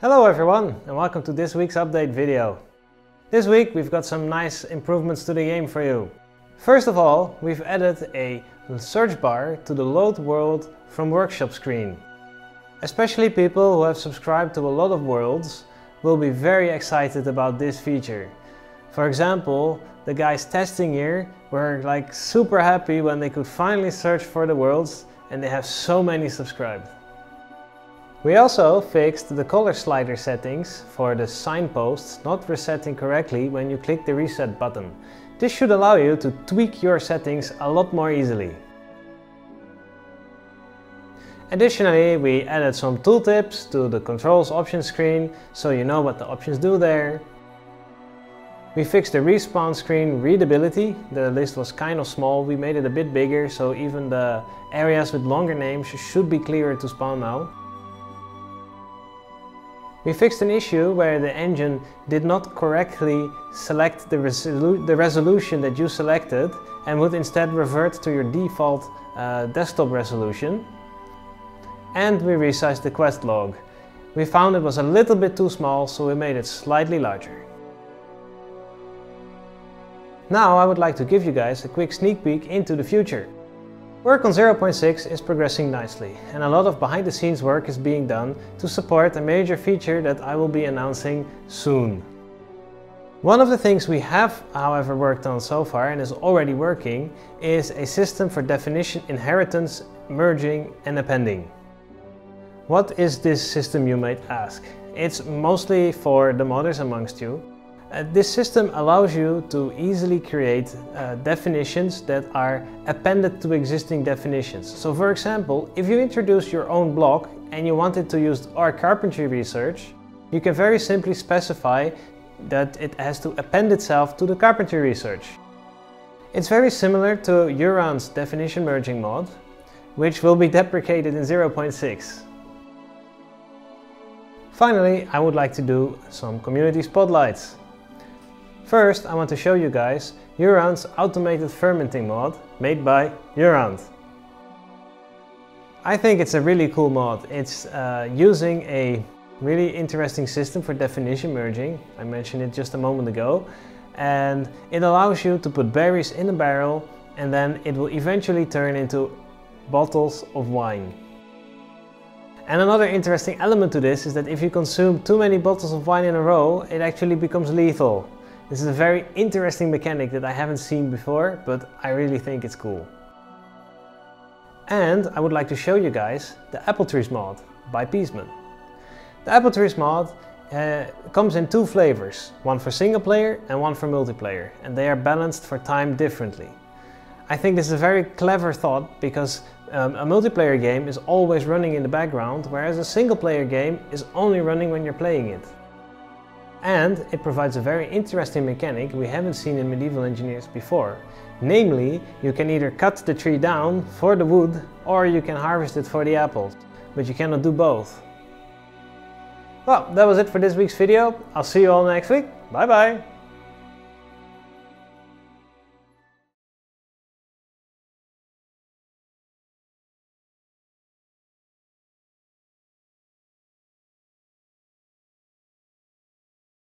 Hello everyone and welcome to this week's update video. This week we've got some nice improvements to the game for you. First of all, we've added a search bar to the Load World from Workshop screen. Especially people who have subscribed to a lot of worlds will be very excited about this feature. For example, the guys testing here were like super happy when they could finally search for the worlds, and they have so many subscribed. We also fixed the color slider settings for the signposts not resetting correctly when you click the reset button. This should allow you to tweak your settings a lot more easily. Additionally, we added some tooltips to the controls options screen so you know what the options do there. We fixed the respawn screen readability. The list was kind of small. We made it a bit bigger so even the areas with longer names should be clearer to spawn now. We fixed an issue where the engine did not correctly select the resolution that you selected and would instead revert to your default desktop resolution. And we resized the quest log. We found it was a little bit too small, so we made it slightly larger. Now I would like to give you guys a quick sneak peek into the future. Work on 0.6 is progressing nicely, and a lot of behind the scenes work is being done to support a major feature that I will be announcing soon. One of the things we have, however, worked on so far and is already working is a system for definition inheritance, merging and appending. What is this system, you might ask? It's mostly for the modders amongst you. This system allows you to easily create definitions that are appended to existing definitions. So for example, if you introduce your own block and you wanted to use our carpentry research, you can very simply specify that it has to append itself to the carpentry research. It's very similar to Euron's definition merging mod, which will be deprecated in 0.6. Finally, I would like to do some community spotlights. First, I want to show you guys Euron's automated fermenting mod made by Euron. I think it's a really cool mod. It's using a really interesting system for definition merging. I mentioned it just a moment ago. And it allows you to put berries in a barrel and then it will eventually turn into bottles of wine. And another interesting element to this is that if you consume too many bottles of wine in a row, it actually becomes lethal. This is a very interesting mechanic that I haven't seen before, but I really think it's cool. And I would like to show you guys the Apple Trees mod by Peaceman. The Apple Trees mod comes in two flavors, one for single player and one for multiplayer, and they are balanced for time differently. I think this is a very clever thought because a multiplayer game is always running in the background, whereas a single player game is only running when you're playing it. And it provides a very interesting mechanic we haven't seen in Medieval Engineers before. Namely, you can either cut the tree down for the wood or you can harvest it for the apples, but you cannot do both. Well, that was it for this week's video. I'll see you all next week. Bye bye!